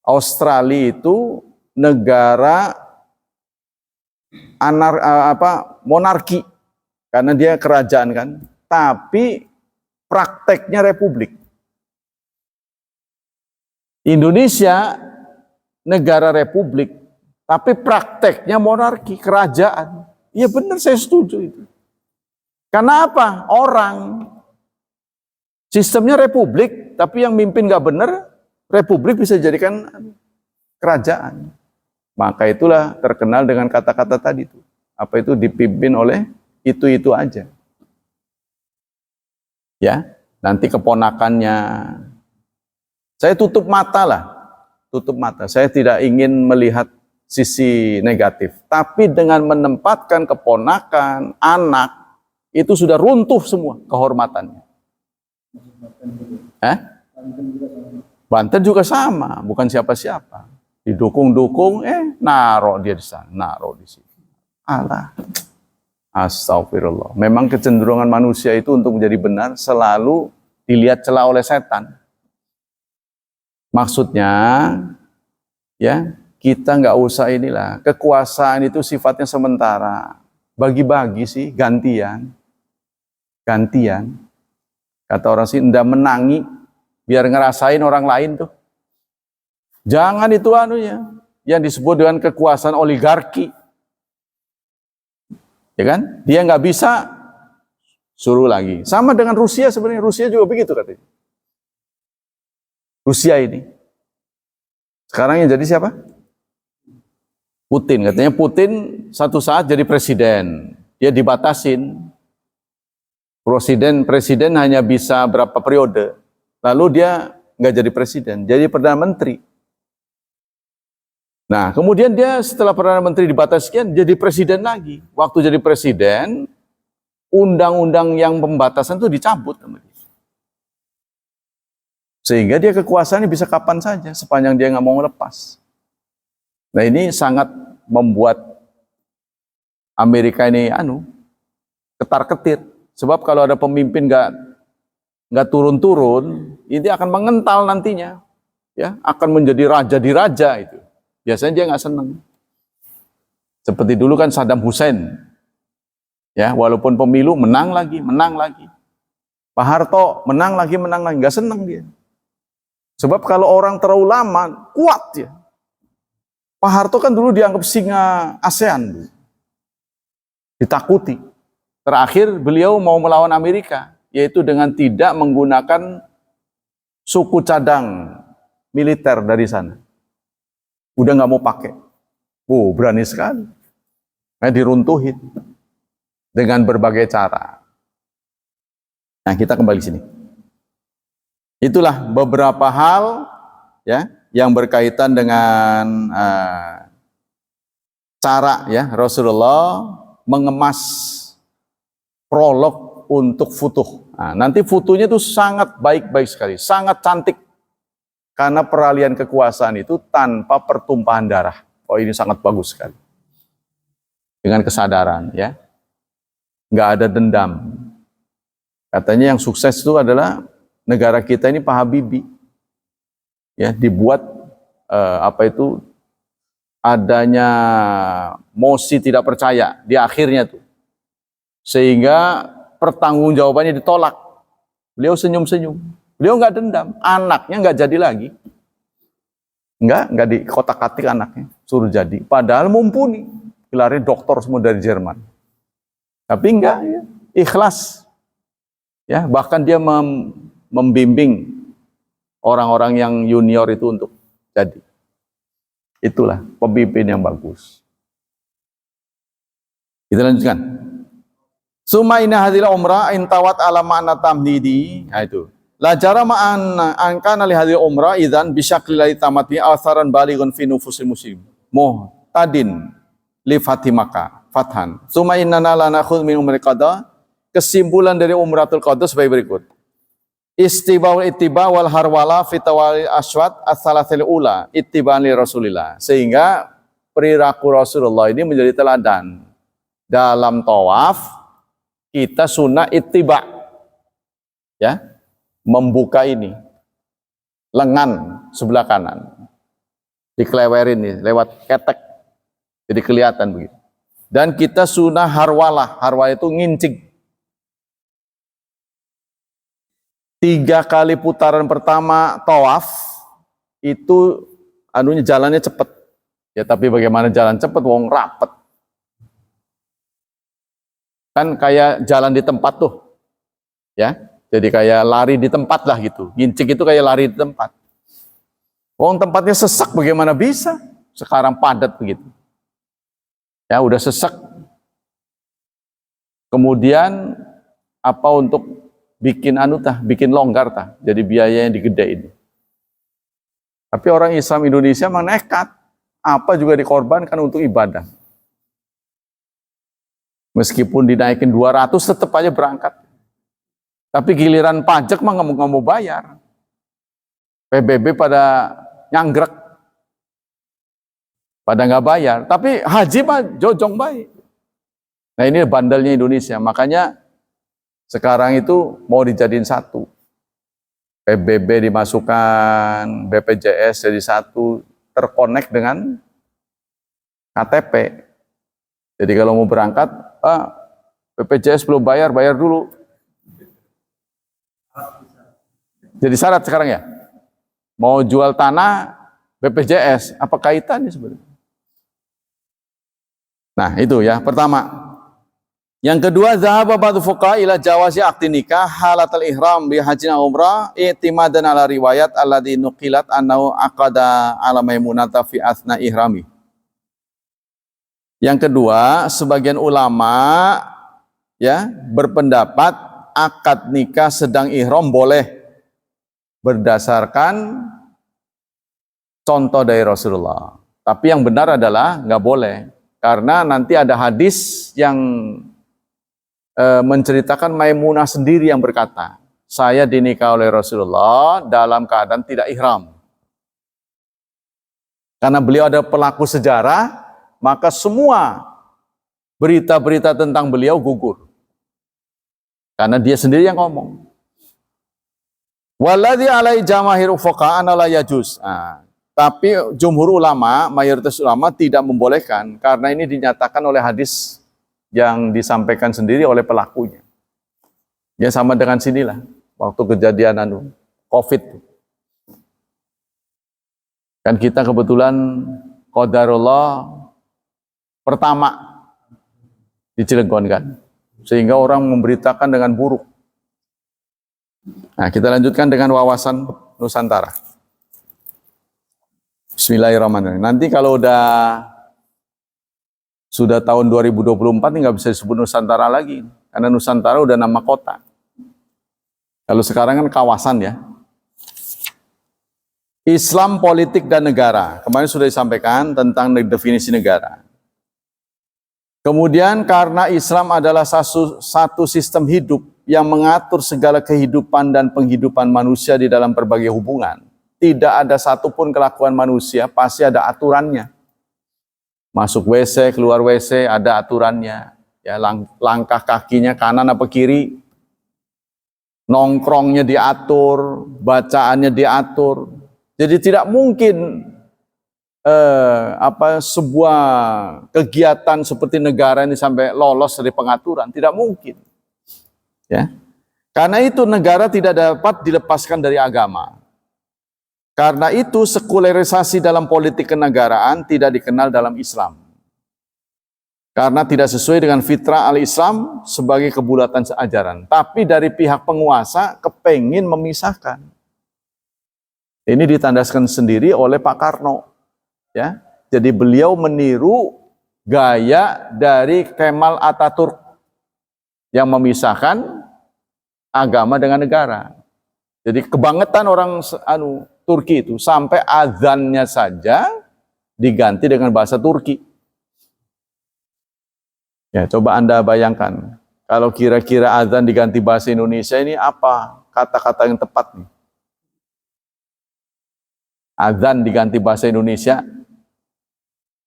Australia itu negara monarki karena dia kerajaan kan, tapi prakteknya republik. Indonesia negara republik, tapi prakteknya monarki, kerajaan. Iya benar, saya setuju itu. Karena apa? Orang sistemnya republik, tapi yang mimpin nggak benar, republik bisa dijadikan kerajaan. Maka itulah terkenal dengan kata-kata tadi itu. Apa itu dipimpin oleh itu aja. Ya, nanti keponakannya. Saya tutup mata lah, tutup mata. Saya tidak ingin melihat sisi negatif. Tapi dengan menempatkan keponakan, anak, itu sudah runtuh semua kehormatannya. Banten juga sama, bukan siapa-siapa. Didukung-dukung, naruh dia di sana, naruh di sini. Alah, astagfirullah. Memang kecenderungan manusia itu untuk menjadi benar selalu dilihat celah oleh setan. Maksudnya, ya kita nggak usah inilah. Kekuasaan itu sifatnya sementara. Bagi-bagi sih, gantian. Gantian. Kata orang sih, ndak menangi, biar ngerasain orang lain tuh. Jangan itu anunya, yang disebut dengan kekuasaan oligarki. Ya kan? Dia nggak bisa, suruh lagi. Sama dengan Rusia sebenarnya, Rusia juga begitu katanya. Rusia ini. Sekarang yang jadi siapa? Putin. Katanya Putin satu saat jadi presiden. Dia dibatasin. Presiden hanya bisa berapa periode. Lalu dia nggak jadi presiden, jadi Perdana Menteri. Nah, kemudian dia setelah Perdana Menteri dibataskan, jadi presiden lagi. Waktu jadi presiden, undang-undang yang pembatasan itu dicabut. Sehingga dia kekuasaannya bisa kapan saja, sepanjang dia nggak mau lepas. Nah, ini sangat membuat Amerika ini ketar-ketir. Sebab kalau ada pemimpin nggak turun-turun, ini akan mengental nantinya, ya akan menjadi raja di raja itu. Biasanya dia nggak senang. Seperti dulu kan Saddam Hussein, ya walaupun pemilu menang lagi. Pak Harto menang lagi, nggak senang dia. Sebab kalau orang terlalu lama kuat ya. Pak Harto kan dulu dianggap singa ASEAN, ditakuti. Terakhir beliau mau melawan Amerika, yaitu dengan tidak menggunakan suku cadang militer dari sana. Udah nggak mau pakai. Berani sekali. Diruntuhin dengan berbagai cara. Nah, kita kembali sini. Itulah beberapa hal ya yang berkaitan dengan cara ya Rasulullah mengemas prolog untuk futuh. Nah, nanti futuhnya itu sangat baik-baik sekali, sangat cantik. Karena peralihan kekuasaan itu tanpa pertumpahan darah. Oh, ini sangat bagus sekali. Dengan kesadaran, ya. Nggak ada dendam. Katanya yang sukses itu adalah negara kita ini Pak Habibie. Ya, dibuat adanya mosi tidak percaya di akhirnya tuh. Sehingga pertanggungjawabannya ditolak. Beliau senyum-senyum. Beliau nggak dendam. Anaknya nggak jadi lagi. Nggak di kotak-katik anaknya. Suruh jadi. Padahal mumpuni. Gelarnya doktor semua dari Jerman. Tapi enggak, ya. Ikhlas. Ya, bahkan dia membimbing orang-orang yang junior itu untuk jadi. Itulah pemimpin yang bagus. Kita lanjutkan. Sumaina hadila umrah intawat ala ma'na tamdidi. Nah itu. La jara ma'an angkana li hadil umrah idzan bisyakli tamati atharan balighun fi nufusil muslim. Muhtadin li fatimaka fathan. Suma innana la nakhudh min umri qada. Kesimpulan dari umratul qada sebagai berikut. Ittiba wal harwala fi tawali aswat ats-tsalatsil ula ittiba'an li Rasulillah. Sehingga perilaku Rasulullah ini menjadi teladan. Dalam tawaf kita sunnah ittiba. Ya. Membuka ini lengan sebelah kanan dikelewerin nih lewat ketek jadi kelihatan begitu, dan kita sunnah harwalah itu ngincing 3 kali putaran pertama tawaf itu jalannya cepet ya, tapi bagaimana jalan cepet wong rapet kan kayak jalan di tempat tuh ya. Jadi kayak lari di tempat lah gitu. Gincik itu kayak lari di tempat. Tempatnya sesak bagaimana bisa? Sekarang padat begitu. Ya udah sesak. Kemudian untuk bikin bikin longgar Jadi biaya yang digedein. Tapi orang Islam Indonesia memang nekat. Apa juga dikorbankan untuk ibadah. Meskipun dinaikin 200 tetap aja berangkat. Tapi giliran pajak mah nggak mau bayar. PBB pada nyanggrek, pada nggak bayar. Tapi haji mah jojong baik. Nah ini bandelnya Indonesia. Makanya sekarang itu mau dijadiin satu. PBB dimasukkan, BPJS jadi satu, terkonek dengan KTP. Jadi kalau mau berangkat, BPJS belum bayar, bayar dulu. Jadi syarat sekarang ya. Mau jual tanah, BPJS, apa kaitannya sebenarnya? Nah itu ya, pertama. Yang kedua, zahaba ba'du fuqaha ila jawazi aqdi nikah halatal ihram bi hajjin umrah i'timadan ala riwayat alladhi nuqilat annahu aqada ala Maimunata fi asna ihrami. Yang kedua, sebagian ulama ya berpendapat akad nikah sedang ihram boleh berdasarkan contoh dari Rasulullah. Tapi yang benar adalah nggak boleh, karena nanti ada hadis yang menceritakan Maimunah sendiri yang berkata, saya dinikah oleh Rasulullah dalam keadaan tidak ihram. Karena beliau ada pelaku sejarah, maka semua berita-berita tentang beliau gugur. Karena dia sendiri yang ngomong. Waladhi alai jamahiru fuqaha la yajuz. Tapi jumhur ulama, mayoritas ulama tidak membolehkan, karena ini dinyatakan oleh hadis yang disampaikan sendiri oleh pelakunya. Ya sama dengan sinilah, waktu kejadian COVID. Kan kita kebetulan qadarullah pertama di Cilegon kan, sehingga orang memberitakan dengan buruk. Nah kita lanjutkan dengan wawasan Nusantara. Bismillahirrahmanirrahim. Nanti kalau sudah tahun 2024 ini nggak bisa disebut Nusantara lagi, karena Nusantara udah nama kota. Kalau sekarang kan kawasan ya. Islam, politik, dan negara. Kemarin sudah disampaikan tentang definisi negara. Kemudian karena Islam adalah satu sistem hidup yang mengatur segala kehidupan dan penghidupan manusia di dalam berbagai hubungan. Tidak ada satupun kelakuan manusia, pasti ada aturannya. Masuk WC, keluar WC, ada aturannya. Ya, langkah kakinya kanan apa kiri, nongkrongnya diatur, bacaannya diatur. Jadi tidak mungkin sebuah kegiatan seperti negara ini sampai lolos dari pengaturan, tidak mungkin. Ya, karena itu negara tidak dapat dilepaskan dari agama. Karena itu sekularisasi dalam politik kenegaraan tidak dikenal dalam Islam. Karena tidak sesuai dengan fitrah al-Islam sebagai kebulatan seajaran. Tapi dari pihak penguasa kepengin memisahkan. Ini ditandaskan sendiri oleh Pak Karno. Ya, jadi beliau meniru gaya dari Kemal Ataturk yang memisahkan agama dengan negara. Jadi kebangetan orang Turki itu sampai azannya saja diganti dengan bahasa Turki. Ya, coba Anda bayangkan, kalau kira-kira azan diganti bahasa Indonesia, ini apa kata-kata yang tepat nih? Azan diganti bahasa Indonesia,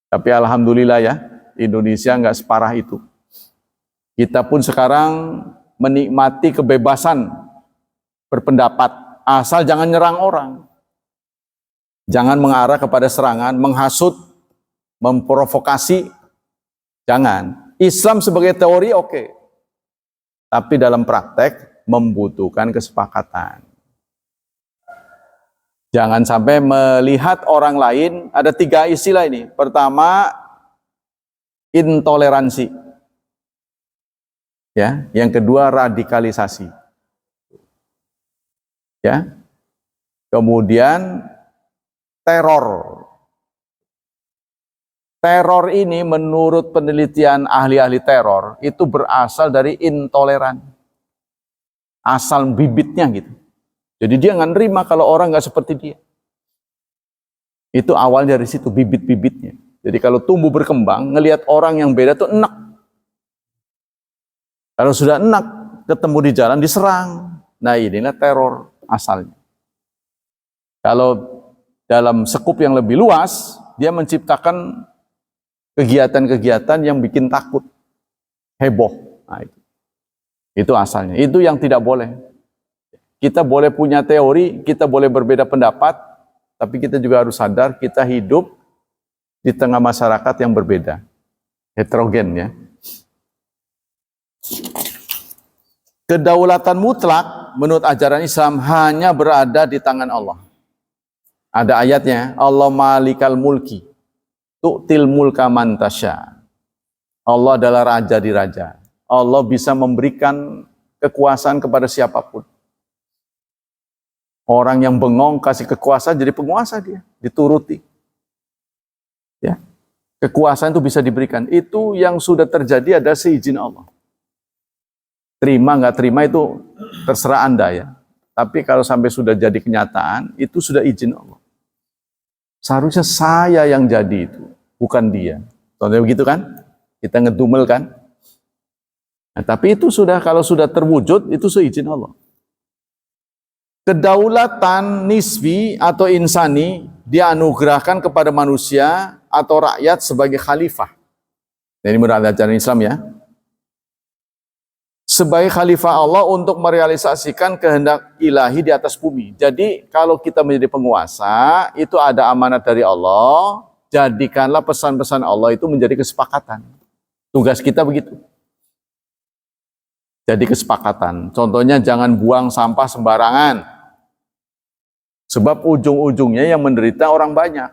tapi alhamdulillah ya, Indonesia nggak separah itu. Kita pun sekarang menikmati kebebasan berpendapat, asal jangan nyerang orang. Jangan mengarah kepada serangan, menghasut, memprovokasi, jangan. Islam sebagai teori oke. Tapi dalam praktek membutuhkan kesepakatan. Jangan sampai melihat orang lain, ada 3 istilah ini. Pertama, intoleransi. Ya, yang kedua radikalisasi. Ya. Kemudian teror. Teror ini menurut penelitian ahli-ahli teror itu berasal dari intoleran. Asal bibitnya gitu. Jadi dia nggak nerima kalau orang nggak seperti dia. Itu awal dari situ, bibit-bibitnya. Jadi kalau tumbuh berkembang, ngelihat orang yang beda tuh enak. Kalau sudah enak, ketemu di jalan diserang. Nah inilah teror asalnya. Kalau dalam sekup yang lebih luas, dia menciptakan kegiatan-kegiatan yang bikin takut, heboh. Nah, itu asalnya. Itu yang tidak boleh. Kita boleh punya teori, kita boleh berbeda pendapat, tapi kita juga harus sadar kita hidup di tengah masyarakat yang berbeda, heterogen ya. Kedaulatan mutlak menurut ajaran Islam hanya berada di tangan Allah. Ada ayatnya, Allah malikal mulki, tu'til mulka man tasya. Allah adalah raja di raja. Allah bisa memberikan kekuasaan kepada siapapun. Orang yang bengong kasih kekuasaan jadi penguasa dia, dituruti. Ya. Kekuasaan itu bisa diberikan. Itu yang sudah terjadi ada seizin Allah. Terima nggak terima itu terserah Anda ya. Tapi kalau sampai sudah jadi kenyataan, itu sudah izin Allah. Seharusnya saya yang jadi itu, bukan dia. Contohnya begitu kan? Kita ngedumel kan? Nah, tapi itu sudah, kalau sudah terwujud, itu seizin Allah. Kedaulatan nisbi atau insani dianugerahkan kepada manusia atau rakyat sebagai khalifah. Ini menurut ajaran Islam ya. Sebagai khalifah Allah untuk merealisasikan kehendak ilahi di atas bumi. Jadi kalau kita menjadi penguasa, itu ada amanat dari Allah, jadikanlah pesan-pesan Allah itu menjadi kesepakatan. Tugas kita begitu. Jadi kesepakatan. Contohnya jangan buang sampah sembarangan. Sebab ujung-ujungnya yang menderita orang banyak.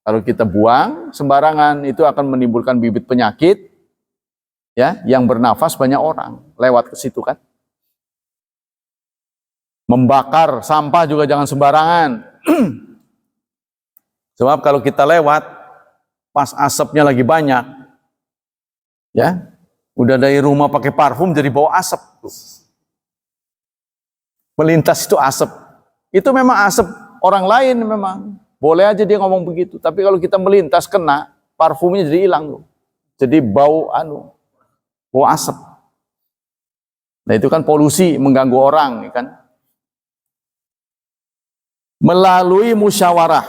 Kalau kita buang sembarangan, itu akan menimbulkan bibit penyakit, ya, yang bernafas banyak orang lewat ke situ kan. Membakar sampah juga jangan sembarangan. Sebab kalau kita lewat pas asapnya lagi banyak, ya, udah dari rumah pakai parfum jadi bau asap. Melintas itu asap. Itu memang asap orang lain memang. Boleh aja dia ngomong begitu. Tapi kalau kita melintas kena, parfumnya jadi hilang. Jadi bau bau asap. Nah itu kan polusi, mengganggu orang, kan? Melalui musyawarah,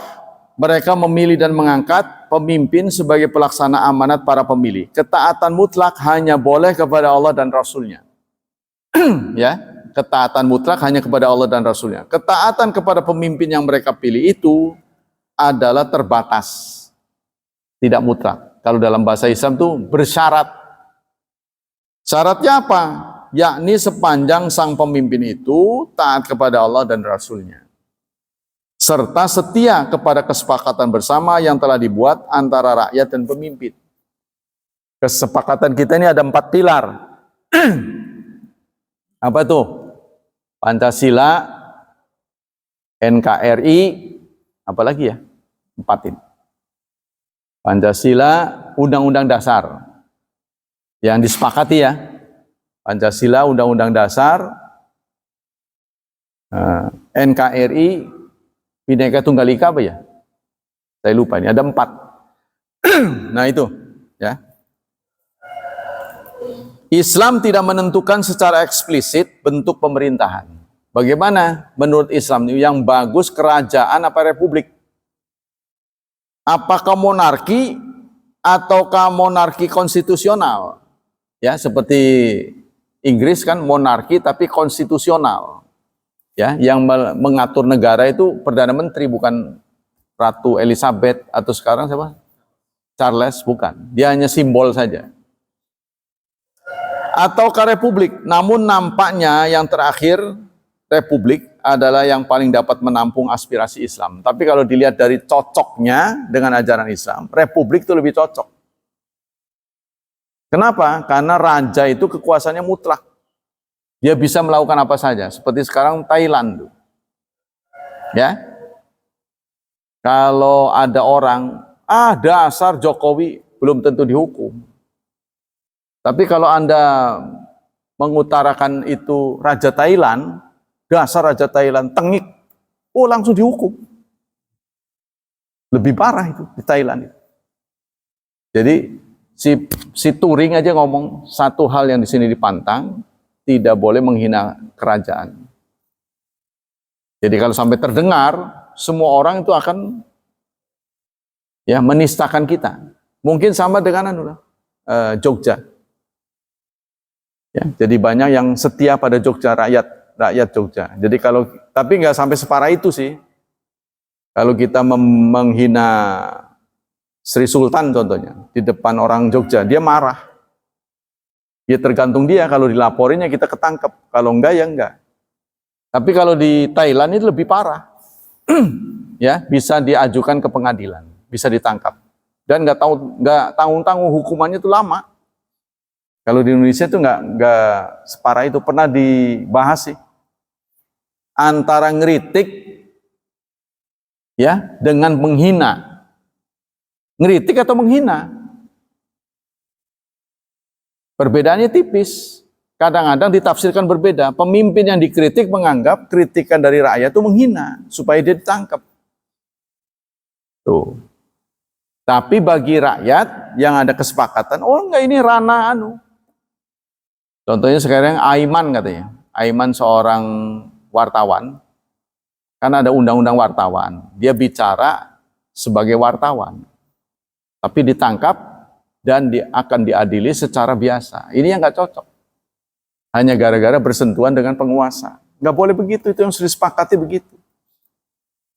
mereka memilih dan mengangkat pemimpin sebagai pelaksana amanat para pemilih. Ketaatan mutlak hanya boleh kepada Allah dan Rasul-Nya. Ya, ketaatan mutlak hanya kepada Allah dan Rasul-Nya. Ketaatan kepada pemimpin yang mereka pilih itu adalah terbatas, tidak mutlak. Kalau dalam bahasa Islam itu bersyarat. Syaratnya apa? Yakni sepanjang sang pemimpin itu taat kepada Allah dan Rasul-Nya, serta setia kepada kesepakatan bersama yang telah dibuat antara rakyat dan pemimpin. Kesepakatan kita ini ada 4 pilar. Apa itu? Pancasila, NKRI, apa lagi ya? 4 ini. Pancasila, Undang-Undang Dasar. Yang disepakati ya. Pancasila, Undang-Undang Dasar, NKRI, Bhinneka Tunggal Ika apa ya? Saya lupa ini, ada 4. Nah itu, ya. Islam tidak menentukan secara eksplisit bentuk pemerintahan. Bagaimana menurut Islam yang bagus, kerajaan apa republik? Apakah monarki ataukah monarki konstitusional? Ya, seperti Inggris kan monarki tapi konstitusional. Ya, yang mengatur negara itu Perdana Menteri, bukan Ratu Elizabeth atau sekarang siapa? Charles, bukan. Dia hanya simbol saja. Ataukah republik? Namun nampaknya yang terakhir republik adalah yang paling dapat menampung aspirasi Islam. Tapi kalau dilihat dari cocoknya dengan ajaran Islam, republik itu lebih cocok. Kenapa? Karena raja itu kekuasaannya mutlak. Dia bisa melakukan apa saja. Seperti sekarang Thailand. Ya. Kalau ada orang, dasar Jokowi, belum tentu dihukum. Tapi kalau Anda mengutarakan itu Raja Thailand, dasar Raja Thailand, tengik, langsung dihukum. Lebih parah itu di Thailand. Jadi si Turing aja ngomong satu hal yang di sini dipantang, tidak boleh menghina kerajaan. Jadi kalau sampai terdengar semua orang itu akan ya menistakan kita. Mungkin sama dengan Jogja. Ya, jadi banyak yang setia pada Jogja, rakyat Jogja. Jadi tapi nggak sampai separah itu sih. Kalau kita menghina Sri Sultan contohnya di depan orang Jogja, dia marah. Ya tergantung dia, kalau dilaporinnya kita ketangkep, kalau enggak ya enggak. Tapi kalau di Thailand itu lebih parah. Ya, bisa diajukan ke pengadilan, bisa ditangkap. Dan nggak tanggung-tanggung, hukumannya itu lama. Kalau di Indonesia itu nggak separah itu. Pernah dibahas sih antara ngeritik ya dengan menghina. Ngeritik atau menghina, perbedaannya tipis. Kadang-kadang ditafsirkan berbeda. Pemimpin yang dikritik menganggap kritikan dari rakyat itu menghina supaya dia ditangkap. Tuh. Tapi bagi rakyat yang ada kesepakatan, oh enggak, ini ranah Contohnya sekarang Aiman katanya. Aiman seorang wartawan. Kan ada undang-undang wartawan. Dia bicara sebagai wartawan. Tapi ditangkap dan akan diadili secara biasa. Ini yang nggak cocok. Hanya gara-gara bersentuhan dengan penguasa. Nggak boleh begitu, itu yang sudah disepakati begitu.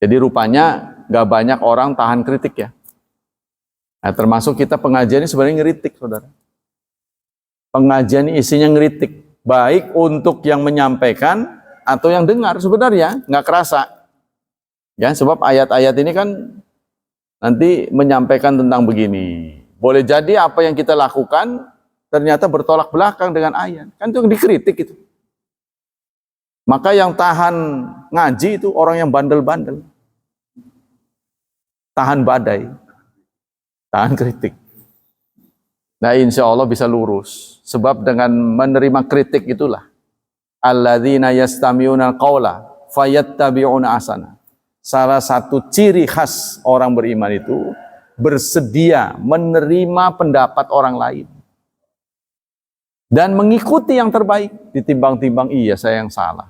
Jadi rupanya nggak banyak orang tahan kritik ya. Nah, termasuk kita pengajian ini sebenarnya ngeritik, saudara. Pengajian ini isinya ngeritik. Baik untuk yang menyampaikan atau yang dengar, sebenarnya nggak kerasa. Ya, sebab ayat-ayat ini kan nanti menyampaikan tentang begini. Boleh jadi apa yang kita lakukan ternyata bertolak belakang dengan ayat. Kan itu dikritik itu. Maka yang tahan ngaji itu orang yang bandel-bandel. Tahan badai. Tahan kritik. Nah, insya Allah bisa lurus. Sebab dengan menerima kritik itulah. Alladzina yastami'una qawla fayattabi'una asana. Salah satu ciri khas orang beriman itu bersedia menerima pendapat orang lain dan mengikuti yang terbaik, ditimbang-timbang iya saya yang salah.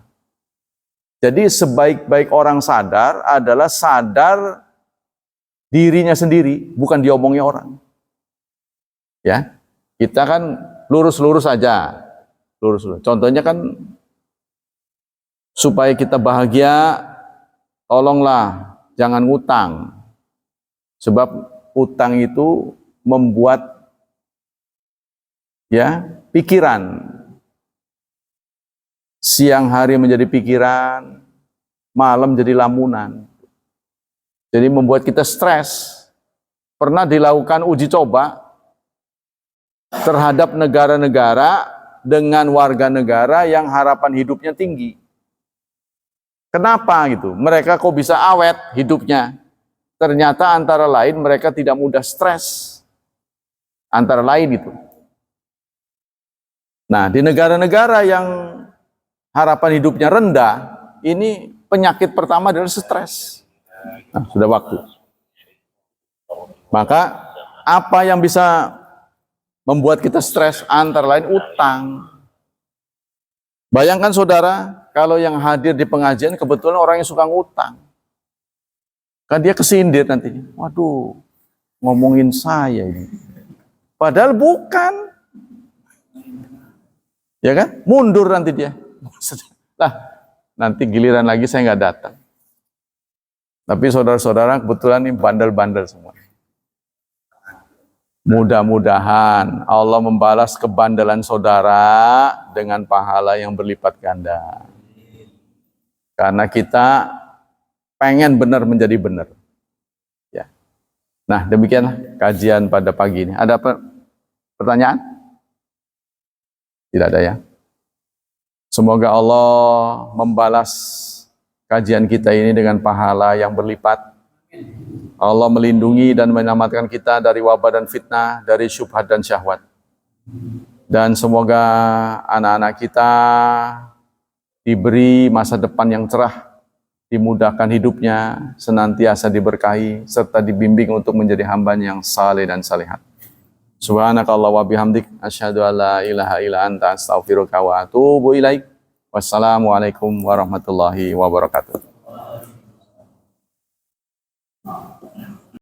Jadi sebaik-baik orang sadar adalah sadar dirinya sendiri, bukan diomongnya orang. Ya, kita kan lurus-lurus aja, lurus-lurus. Contohnya kan supaya kita bahagia, tolonglah jangan ngutang. Sebab utang itu membuat ya pikiran. Siang hari menjadi pikiran, malam jadi lamunan. Jadi membuat kita stres. Pernah dilakukan uji coba terhadap negara-negara dengan warga negara yang harapan hidupnya tinggi. Kenapa gitu? Mereka kok bisa awet hidupnya? Ternyata antara lain mereka tidak mudah stres. Antara lain itu. Nah, di negara-negara yang harapan hidupnya rendah, ini penyakit pertama adalah stres. Nah, sudah waktu. Maka apa yang bisa membuat kita stres? Antara lain utang. Bayangkan saudara, kalau yang hadir di pengajian kebetulan orang yang suka ngutang. Kan dia kesindir nantinya. Waduh, ngomongin saya ini. Padahal bukan. Ya kan? Mundur nanti dia. Lah, nanti giliran lagi saya nggak datang. Tapi saudara-saudara kebetulan ini bandel-bandel semua. Mudah-mudahan Allah membalas kebandelan saudara dengan pahala yang berlipat ganda. Karena kita pengen benar menjadi benar. Ya. Nah, demikianlah kajian pada pagi ini. Ada pertanyaan? Tidak ada ya. Semoga Allah membalas kajian kita ini dengan pahala yang berlipat. Allah melindungi dan menyelamatkan kita dari wabah dan fitnah, dari syubhat dan syahwat. Dan semoga anak-anak kita diberi masa depan yang cerah, dimudahkan hidupnya, senantiasa diberkahi, serta dibimbing untuk menjadi hamba yang saleh dan salihat. Subhanakallah wa bihamdik, asyhadu an la ilaha illa anta, astaghfiruka wa atubu ilaik. Wassalamualaikum warahmatullahi wabarakatuh.